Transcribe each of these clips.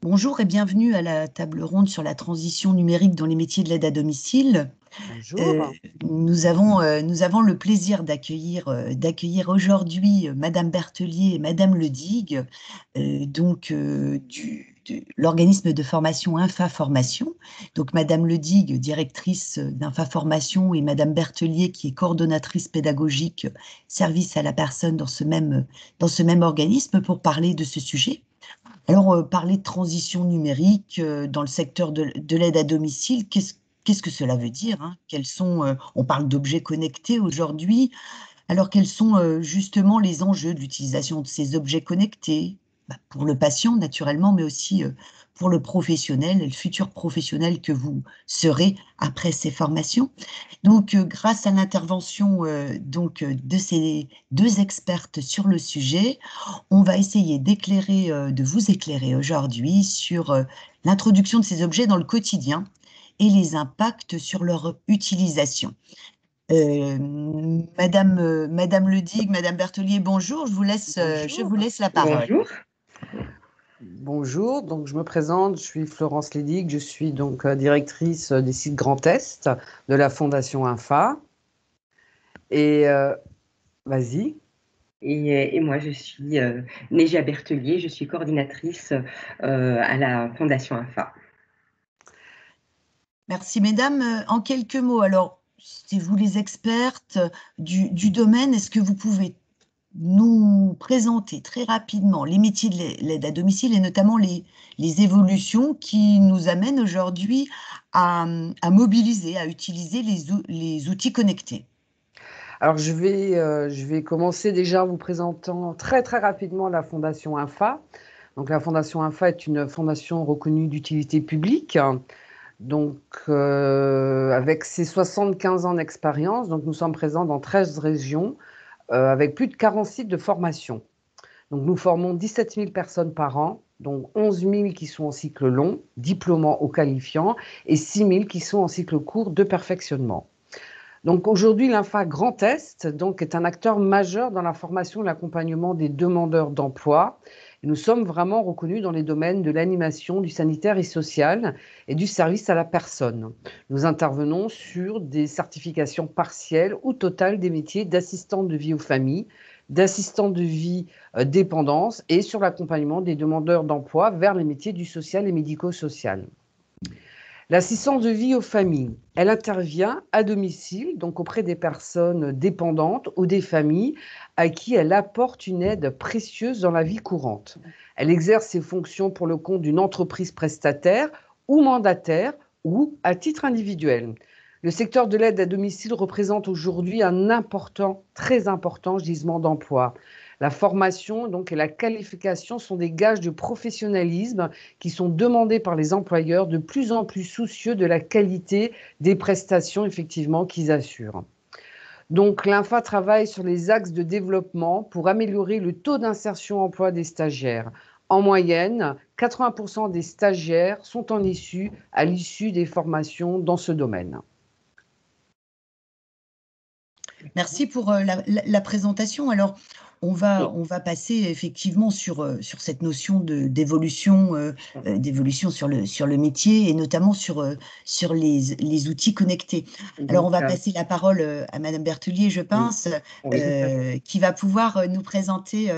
Bonjour et bienvenue à la table ronde sur la transition numérique dans les métiers de l'aide à domicile. Euh, Bonjour. nous avons le plaisir d'accueillir aujourd'hui Madame Berthelier et Madame Ledigue, de l'organisme de formation Infa Formation. Donc Madame Ledigue, directrice d'Infa Formation, et Madame Berthelier, qui est coordonnatrice pédagogique service à la personne dans ce même organisme, pour parler de ce sujet. Alors, parler de transition numérique dans le secteur de l'aide à domicile, qu'est-ce que cela veut dire, hein? On parle d'objets connectés aujourd'hui. Alors, quels sont justement les enjeux de l'utilisation de ces objets connectés? Pour le patient, naturellement, mais aussi pour le professionnel, le futur professionnel que vous serez après ces formations. Donc, grâce à l'intervention de ces deux expertes sur le sujet, on va essayer de vous éclairer aujourd'hui sur l'introduction de ces objets dans le quotidien et les impacts sur leur utilisation. Madame Ledigue, Madame Berthelier, bonjour, je Bonjour. vous laisse la parole. Bonjour. Bonjour, donc je me présente, je suis Florence Lédig, je suis donc directrice des sites Grand Est de la Fondation Infa. Et vas-y. Et moi, je suis Négia Berthelier, je suis coordinatrice à la Fondation AFA. Merci, mesdames. En quelques mots, alors, c'est vous les expertes du domaine, est-ce que vous pouvez nous présenter très rapidement les métiers de l'aide à domicile et notamment les évolutions qui nous amènent aujourd'hui à mobiliser, à utiliser les outils connectés? Alors je vais commencer déjà en vous présentant très très rapidement la Fondation Infa. Donc la Fondation Infa est une fondation reconnue d'utilité publique. Donc, avec ses 75 ans d'expérience, donc nous sommes présents dans 13 régions, avec plus de 40 sites de formation. Donc, nous formons 17 000 personnes par an, dont 11 000 qui sont en cycle long, diplômant ou qualifiant, et 6 000 qui sont en cycle court de perfectionnement. Donc aujourd'hui, l'Infa Grand Est donc, est un acteur majeur dans la formation et l'accompagnement des demandeurs d'emploi. Et nous sommes vraiment reconnus dans les domaines de l'animation, du sanitaire et social et du service à la personne. Nous intervenons sur des certifications partielles ou totales des métiers d'assistant de vie aux familles, d'assistant de vie dépendance et sur l'accompagnement des demandeurs d'emploi vers les métiers du social et médico-social. L'assistance de vie aux familles, elle intervient à domicile, donc auprès des personnes dépendantes ou des familles à qui elle apporte une aide précieuse dans la vie courante. Elle exerce ses fonctions pour le compte d'une entreprise prestataire ou mandataire ou à titre individuel. Le secteur de l'aide à domicile représente aujourd'hui un important, très important gisement d'emploi. La formation donc, et la qualification sont des gages de professionnalisme qui sont demandés par les employeurs de plus en plus soucieux de la qualité des prestations effectivement qu'ils assurent. Donc l'Infa travaille sur les axes de développement pour améliorer le taux d'insertion emploi des stagiaires. En moyenne, 80% des stagiaires sont à l'issue des formations dans ce domaine. Merci pour la présentation. Alors, on va passer effectivement sur cette notion d'évolution sur le métier et notamment sur les outils connectés. Alors, on Donc, va passer la parole à Madame Berthelier, je oui, pense, oui, qui va pouvoir nous présenter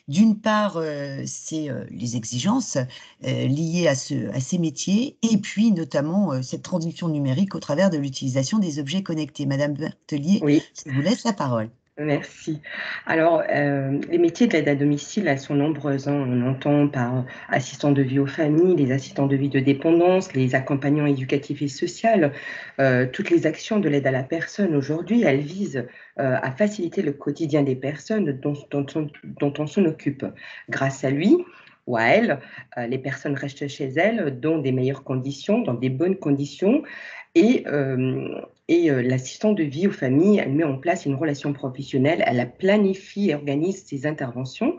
d'une part les exigences liées à ces métiers et puis notamment cette transition numérique au travers de l'utilisation des objets connectés. Madame Berthelier, oui, je vous laisse la parole. merci. Alors, les métiers de l'aide à domicile, elles sont nombreuses, hein. On entend par assistants de vie aux familles, les assistants de vie de dépendance, les accompagnants éducatifs et sociaux. Toutes les actions de l'aide à la personne aujourd'hui, elles visent à faciliter le quotidien des personnes dont on s'en occupe. Grâce à lui ou à elle, les personnes restent chez elles dans des meilleures conditions, dans des bonnes conditions. Et, l'assistant de vie aux familles, elle met en place une relation professionnelle, elle la planifie et organise ses interventions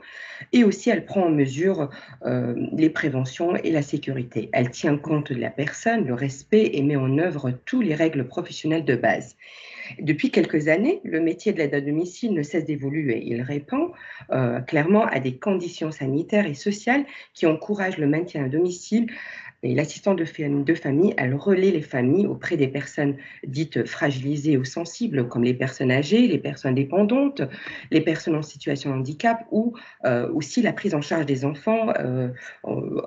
et aussi elle prend en mesure les préventions et la sécurité. Elle tient compte de la personne, le respect et met en œuvre toutes les règles professionnelles de base. Depuis quelques années, le métier de l'aide à domicile ne cesse d'évoluer. Il répond clairement à des conditions sanitaires et sociales qui encouragent le maintien à domicile. Et l'assistant de famille, elle relaie les familles auprès des personnes dites fragilisées ou sensibles, comme les personnes âgées, les personnes dépendantes, les personnes en situation de handicap ou aussi la prise en charge des enfants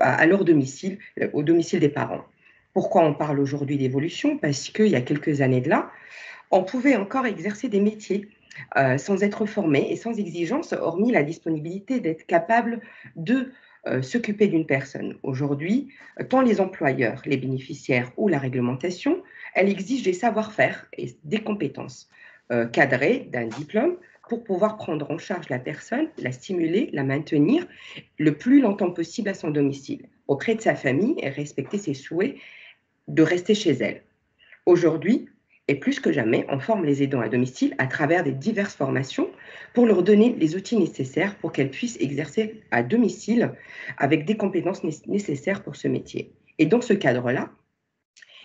à leur domicile, au domicile des parents. Pourquoi on parle aujourd'hui d'évolution? Parce qu'il y a quelques années de là, on pouvait encore exercer des métiers sans être formé et sans exigence, hormis la disponibilité d'être capable de s'occuper d'une personne. Aujourd'hui, tant les employeurs, les bénéficiaires ou la réglementation, elle exige des savoir-faire et des compétences cadrées d'un diplôme pour pouvoir prendre en charge la personne, la stimuler, la maintenir le plus longtemps possible à son domicile, auprès de sa famille et respecter ses souhaits de rester chez elle. Aujourd'hui, et plus que jamais, on forme les aidants à domicile à travers des diverses formations pour leur donner les outils nécessaires pour qu'elles puissent exercer à domicile avec des compétences nécessaires pour ce métier. Et dans ce cadre-là,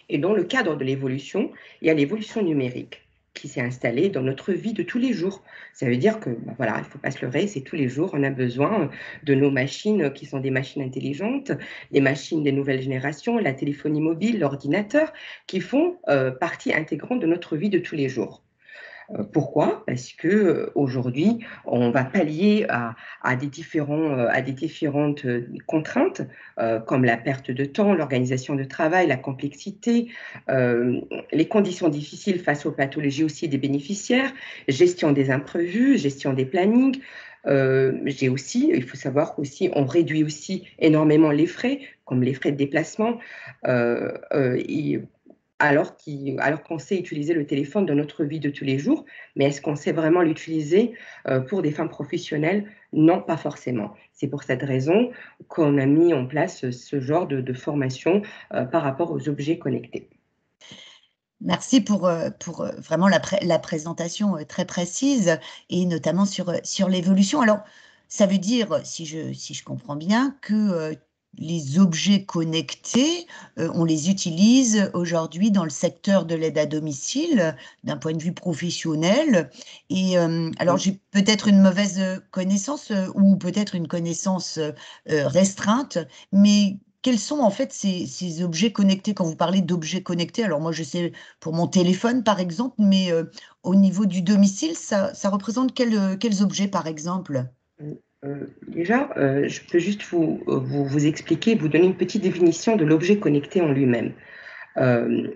et dans le cadre de l'évolution, il y a l'évolution numérique qui s'est installée dans notre vie de tous les jours. Ça veut dire que, voilà, il ne faut pas se leurrer, c'est tous les jours, on a besoin de nos machines qui sont des machines intelligentes, des machines des nouvelles générations, la téléphonie mobile, l'ordinateur, qui font partie intégrante de notre vie de tous les jours. Pourquoi? Parce que aujourd'hui, on va pallier à des différentes contraintes, comme la perte de temps, l'organisation de travail, la complexité, les conditions difficiles face aux pathologies aussi des bénéficiaires, gestion des imprévus, gestion des plannings. Il faut savoir qu'aussi, on réduit aussi énormément les frais, comme les frais de déplacement. Alors qu'on sait utiliser le téléphone dans notre vie de tous les jours, mais est-ce qu'on sait vraiment l'utiliser pour des fins professionnelles? Non, pas forcément. C'est pour cette raison qu'on a mis en place ce genre de formation par rapport aux objets connectés. Merci pour vraiment la présentation très précise et notamment sur l'évolution. Alors, ça veut dire, si je comprends bien, que les objets connectés, on les utilise aujourd'hui dans le secteur de l'aide à domicile d'un point de vue professionnel. Et alors, j'ai peut-être une mauvaise connaissance ou peut-être une connaissance restreinte, mais quels sont en fait ces objets connectés? Quand vous parlez d'objets connectés, alors moi je sais pour mon téléphone par exemple, mais au niveau du domicile, ça représente quels objets par exemple? Déjà, je peux juste vous expliquer, vous donner une petite définition de l'objet connecté en lui-même. Euh,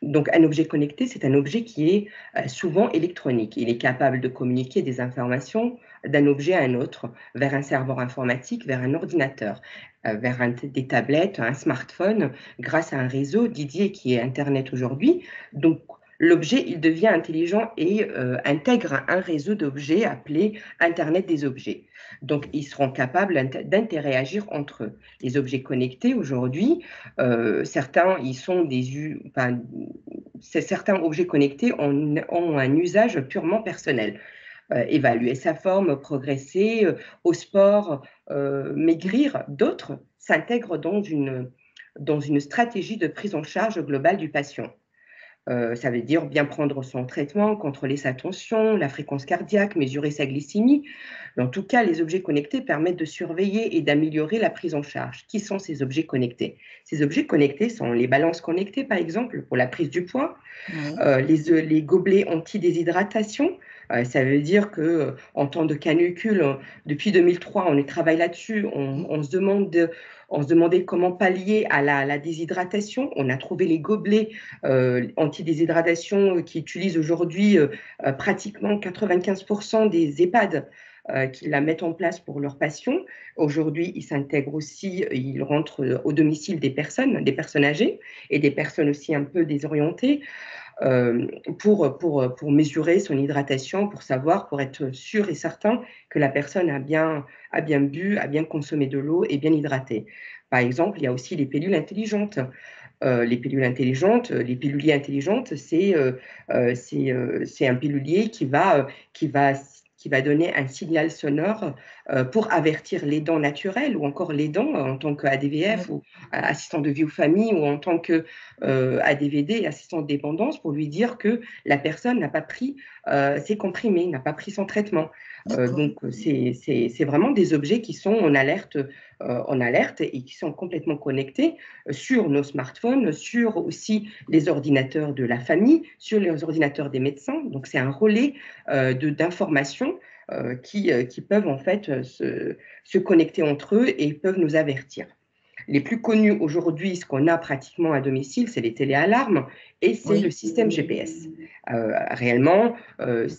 Donc, un objet connecté, c'est un objet qui est souvent électronique. Il est capable de communiquer des informations d'un objet à un autre, vers un serveur informatique, vers un ordinateur, vers des tablettes, un smartphone, grâce à un réseau dédié qui est Internet aujourd'hui. Donc, l'objet, il devient intelligent et intègre un réseau d'objets appelé Internet des objets. Donc, ils seront capables d'interagir entre eux. Les objets connectés aujourd'hui, certains objets connectés ont un usage purement personnel. Évaluer sa forme, progresser au sport, maigrir. D'autres s'intègrent dans une stratégie de prise en charge globale du patient. Ça veut dire bien prendre son traitement, contrôler sa tension, la fréquence cardiaque, mesurer sa glycémie. En tout cas, les objets connectés permettent de surveiller et d'améliorer la prise en charge. Qui sont ces objets connectés? Ces objets connectés sont les balances connectées, par exemple, pour la prise du poids, Oui. les gobelets anti-déshydratation. Ça veut dire qu'en temps de canicule, depuis 2003, on travaille là-dessus. On se demandait comment pallier à la déshydratation. On a trouvé les gobelets anti-déshydratation qui utilisent aujourd'hui pratiquement 95% des EHPAD qui la mettent en place pour leurs patients. Aujourd'hui, ils s'intègrent aussi, ils rentrent au domicile des personnes âgées et des personnes aussi un peu désorientées pour mesurer son hydratation, pour être sûr et certain que la personne a bien bu, a bien consommé de l'eau et bien hydraté. Par exemple, il y a aussi les pilules intelligentes. Les piluliers intelligentes, c'est un pilulier qui va qui va donner un signal sonore pour avertir l'aidant naturel ou encore l'aidant en tant qu'ADVF ou assistant de vie aux familles ou en tant que ADVD, assistant de dépendance, pour lui dire que la personne n'a pas pris ses comprimés, n'a pas pris son traitement. Donc, c'est vraiment des objets qui sont en alerte et qui sont complètement connectés sur nos smartphones, sur aussi les ordinateurs de la famille, sur les ordinateurs des médecins. Donc, c'est un relais d'informations qui peuvent en fait se connecter entre eux et peuvent nous avertir. Les plus connus aujourd'hui, ce qu'on a pratiquement à domicile, c'est les téléalarmes et c'est le système GPS. Réellement,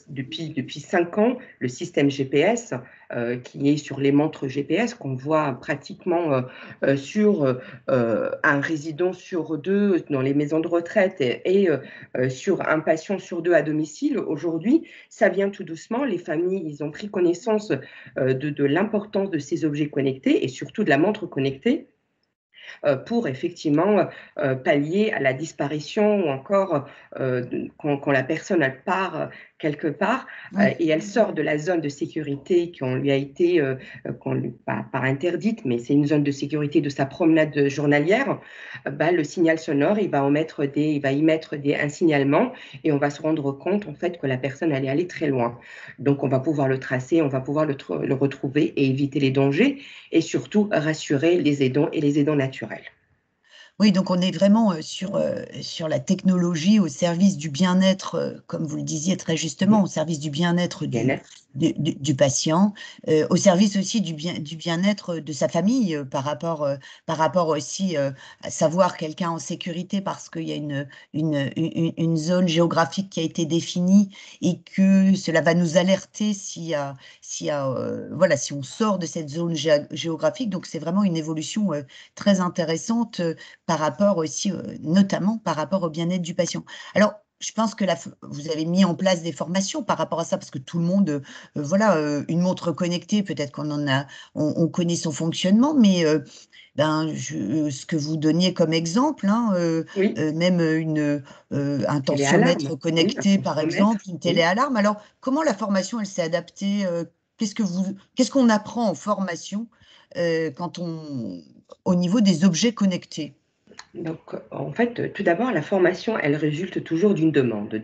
depuis 5 ans, le système GPS, qui est sur les montres GPS, qu'on voit pratiquement sur un résident sur 2 dans les maisons de retraite et sur un patient sur 2 à domicile, aujourd'hui, ça vient tout doucement. Les familles, ils ont pris connaissance de l'importance de ces objets connectés et surtout de la montre connectée, pour effectivement pallier à la disparition ou encore quand la personne elle part quelque part et elle sort de la zone de sécurité qu'on lui a été, pas interdite, mais c'est une zone de sécurité de sa promenade journalière, le signal sonore, il va y mettre un signalement et on va se rendre compte en fait que la personne elle est allée très loin. Donc on va pouvoir le tracer, on va pouvoir le retrouver et éviter les dangers et surtout rassurer les aidants et les aidants naturels. Oui, donc on est vraiment sur la technologie au service du bien-être, comme vous le disiez très justement, au service du bien-être du patient, au service aussi du bien-être de sa famille, par rapport aussi à savoir quelqu'un en sécurité parce qu'il y a une zone géographique qui a été définie et que cela va nous alerter si on sort de cette zone géographique. Donc c'est vraiment une évolution très intéressante par rapport aussi, notamment par rapport au bien-être du patient. Alors, je pense que vous avez mis en place des formations par rapport à ça, parce que tout le monde, une montre connectée, peut-être on connaît son fonctionnement, mais ce que vous donniez comme exemple, même un tensiomètre connecté, par exemple, une téléalarme. Alors, comment la formation, elle s'est adaptée? Qu'est-ce qu'on apprend en formation au niveau des objets connectés? Donc, en fait, tout d'abord, la formation, elle résulte toujours d'une demande,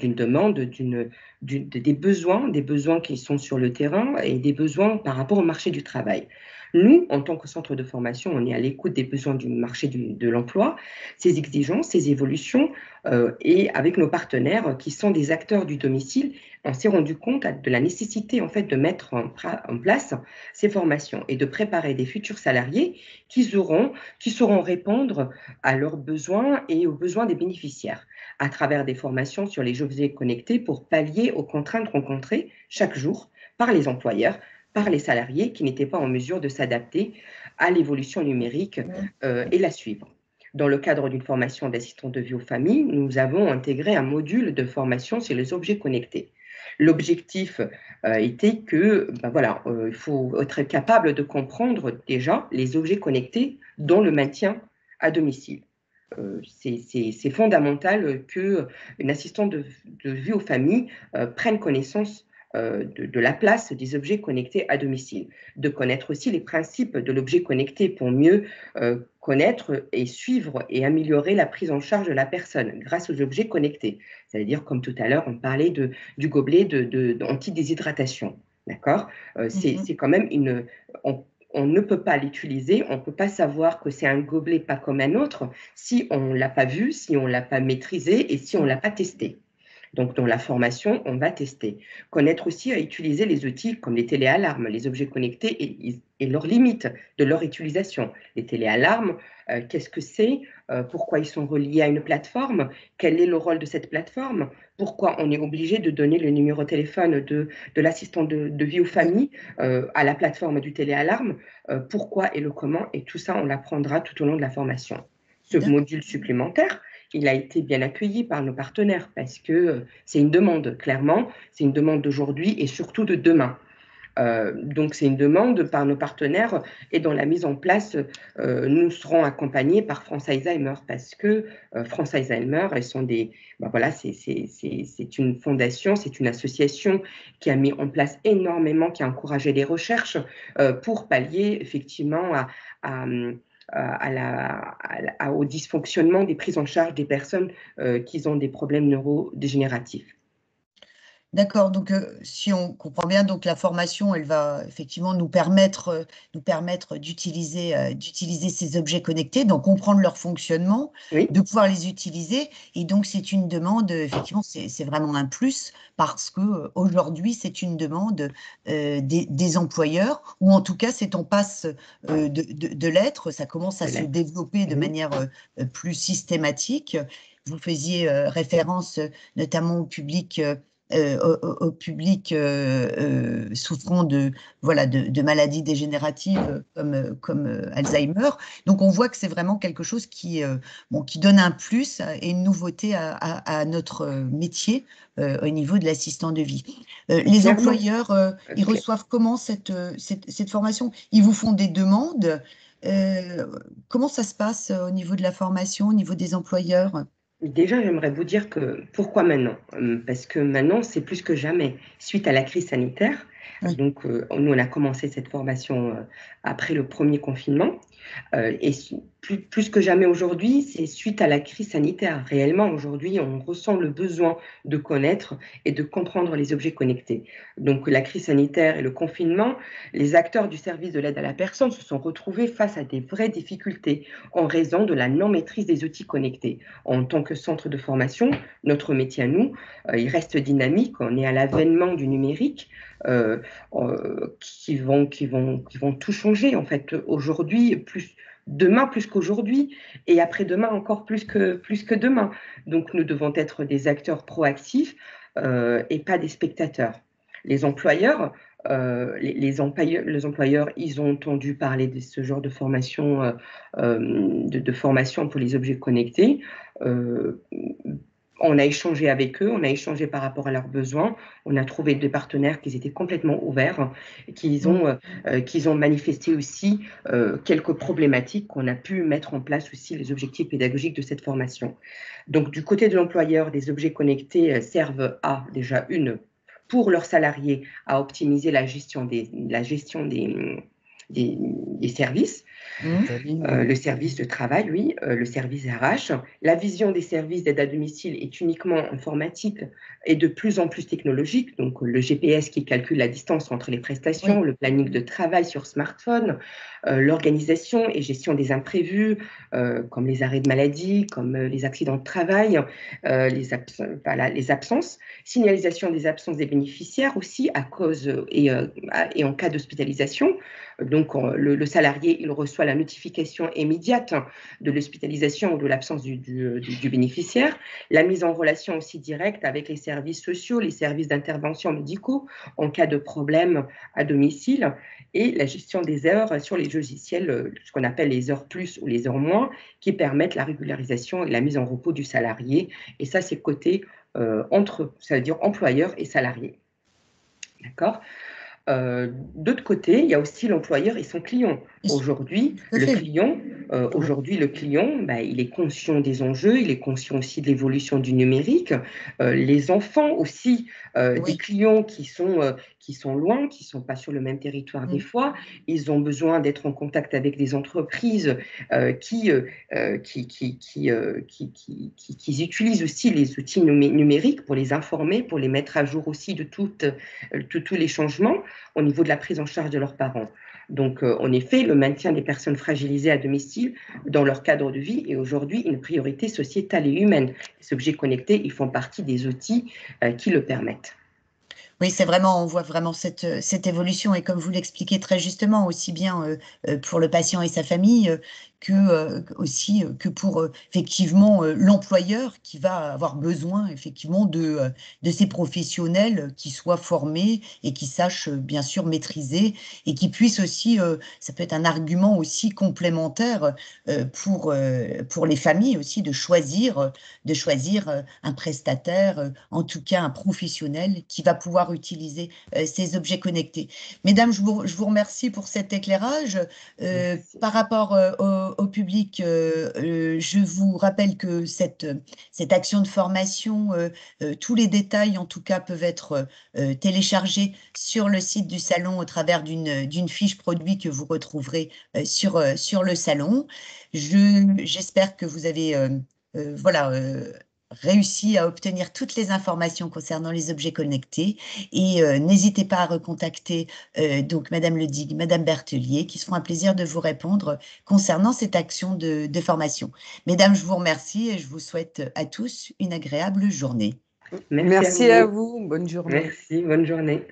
des besoins qui sont sur le terrain et des besoins par rapport au marché du travail. Nous, en tant que centre de formation, on est à l'écoute des besoins du marché de l'emploi, ses exigences, ses évolutions, et avec nos partenaires qui sont des acteurs du domicile, on s'est rendu compte de la nécessité en fait de mettre en place ces formations et de préparer des futurs salariés qui sauront répondre à leurs besoins et aux besoins des bénéficiaires à travers des formations sur les objets connectés pour pallier aux contraintes rencontrées chaque jour par les employeurs, par les salariés qui n'étaient pas en mesure de s'adapter à l'évolution numérique et la suivre. Dans le cadre d'une formation d'assistant de vie aux familles, nous avons intégré un module de formation sur les objets connectés. L'objectif était que, il faut être capable de comprendre déjà les objets connectés dont le maintien à domicile. C'est fondamental qu'une assistante de vie aux familles prenne connaissance de la place des objets connectés à domicile, de connaître aussi les principes de l'objet connecté pour mieux connaître et suivre et améliorer la prise en charge de la personne grâce aux objets connectés. C'est-à-dire, comme tout à l'heure, on parlait du gobelet anti-déshydratation. D'accord, c'est quand même on ne peut pas l'utiliser, on ne peut pas savoir que c'est un gobelet pas comme un autre si on ne l'a pas vu, si on ne l'a pas maîtrisé et si on ne l'a pas testé. Donc, dans la formation, on va tester. Connaître aussi à utiliser les outils comme les téléalarmes, les objets connectés et leurs limites de leur utilisation. Les téléalarmes, qu'est-ce que c'est? Pourquoi ils sont reliés à une plateforme? Quel est le rôle de cette plateforme? Pourquoi on est obligé de donner le numéro de téléphone de l'assistant de vie aux familles à la plateforme du téléalarme? Pourquoi et le comment? Et tout ça, on l'apprendra tout au long de la formation. Ce module supplémentaire, il a été bien accueilli par nos partenaires parce que c'est une demande, clairement, c'est une demande d'aujourd'hui et surtout de demain. Donc, c'est une demande par nos partenaires et dans la mise en place, nous serons accompagnés par France Alzheimer parce que France Alzheimer, elles sont voilà, c'est une fondation, c'est une association qui a mis en place énormément, qui a encouragé les recherches pour pallier effectivement au dysfonctionnement des prises en charge des personnes qui ont des problèmes neurodégénératifs. D'accord, donc si on comprend bien, donc la formation, elle va effectivement nous permettre d'utiliser ces objets connectés, d'en comprendre leur fonctionnement, Oui. de pouvoir les utiliser. Et donc, c'est une demande, effectivement, c'est vraiment un plus parce qu'aujourd'hui, c'est une demande des employeurs, ou en tout cas, c'est en passe de l'être. Ça commence à se développer de manière plus systématique. Vous faisiez référence notamment au public souffrant de maladies dégénératives comme Alzheimer. Donc, on voit que c'est vraiment quelque chose qui donne un plus et une nouveauté à notre métier au niveau de l'assistant de vie. Les employeurs, ils reçoivent comment cette formation? Ils vous font des demandes? Comment ça se passe au niveau de la formation, au niveau des employeurs? Déjà, j'aimerais vous dire que pourquoi maintenant? Parce que maintenant, c'est plus que jamais, suite à la crise sanitaire. Oui. Donc, nous, on a commencé cette formation après le premier confinement. Et plus que jamais aujourd'hui, c'est suite à la crise sanitaire. Réellement, aujourd'hui, on ressent le besoin de connaître et de comprendre les objets connectés. Donc, la crise sanitaire et le confinement, les acteurs du service de l'aide à la personne se sont retrouvés face à des vraies difficultés en raison de la non-maîtrise des outils connectés. En tant que centre de formation, notre métier à nous, il reste dynamique. On est à l'avènement du numérique. Qui vont tout changer en fait aujourd'hui demain plus qu'aujourd'hui et après-demain encore plus que demain. Donc nous devons être des acteurs proactifs et pas des spectateurs. Les employeurs les employeurs, ils ont entendu parler de ce genre de formation, de formation pour les objets connectés. On a échangé avec eux, on a échangé par rapport à leurs besoins. On a trouvé des partenaires qui étaient complètement ouverts, qu'ils ont manifesté aussi quelques problématiques qu'on a pu mettre en place aussi les objectifs pédagogiques de cette formation. Donc, du côté de l'employeur, des objets connectés servent à déjà pour leurs salariés à optimiser la gestion des services. Le service de travail, oui, le service RH. La vision des services d'aide à domicile est uniquement informatique et de plus en plus technologique. Donc, le GPS qui calcule la distance entre les prestations, le planning de travail sur smartphone, l'organisation et gestion des imprévus, comme les arrêts de maladie, comme les accidents de travail, les absences, signalisation des absences des bénéficiaires aussi à cause et en cas d'hospitalisation. Donc, le salarié, il reçoit la notification immédiate de l'hospitalisation ou de l'absence du bénéficiaire. La mise en relation aussi directe avec les services sociaux, les services d'intervention médicaux en cas de problème à domicile et la gestion des heures sur les logiciels, ce qu'on appelle les heures plus ou les heures moins, qui permettent la régularisation et la mise en repos du salarié. Et ça, c'est côté entre eux, ça veut dire employeur et salarié. D'accord ? D'autre côté, il y a aussi l'employeur et son client. Aujourd'hui, le client, il est conscient des enjeux, il est conscient aussi de l'évolution du numérique. Les enfants aussi, des clients qui sont loin, qui ne sont pas sur le même territoire des fois, ils ont besoin d'être en contact avec des entreprises qui utilisent aussi les outils numériques pour les informer, pour les mettre à jour aussi de tous les changements au niveau de la prise en charge de leurs parents. Donc, en effet, le maintien des personnes fragilisées à domicile dans leur cadre de vie est aujourd'hui une priorité sociétale et humaine. Les objets connectés, ils font partie des outils qui le permettent. Oui, c'est vraiment, on voit vraiment cette évolution et comme vous l'expliquez très justement, aussi bien pour le patient et sa famille aussi que pour effectivement l'employeur qui va avoir besoin effectivement de ces professionnels qui soient formés et qui sachent bien sûr maîtriser et qui puissent aussi, ça peut être un argument aussi complémentaire pour les familles aussi de choisir un prestataire, en tout cas un professionnel qui va pouvoir utiliser ces objets connectés. Mesdames, je vous remercie pour cet éclairage. Par rapport au public, je vous rappelle que cette action de formation, tous les détails en tout cas peuvent être téléchargés sur le site du salon au travers d'une fiche produit que vous retrouverez sur le salon. J'espère que vous avez voilà, réussi à obtenir toutes les informations concernant les objets connectés et n'hésitez pas à recontacter donc Madame Ledig, Madame Berthelier, qui se feront un plaisir de vous répondre concernant cette action de formation. Mesdames, je vous remercie et je vous souhaite à tous une agréable journée. Merci à vous. Bonne journée. Merci, bonne journée.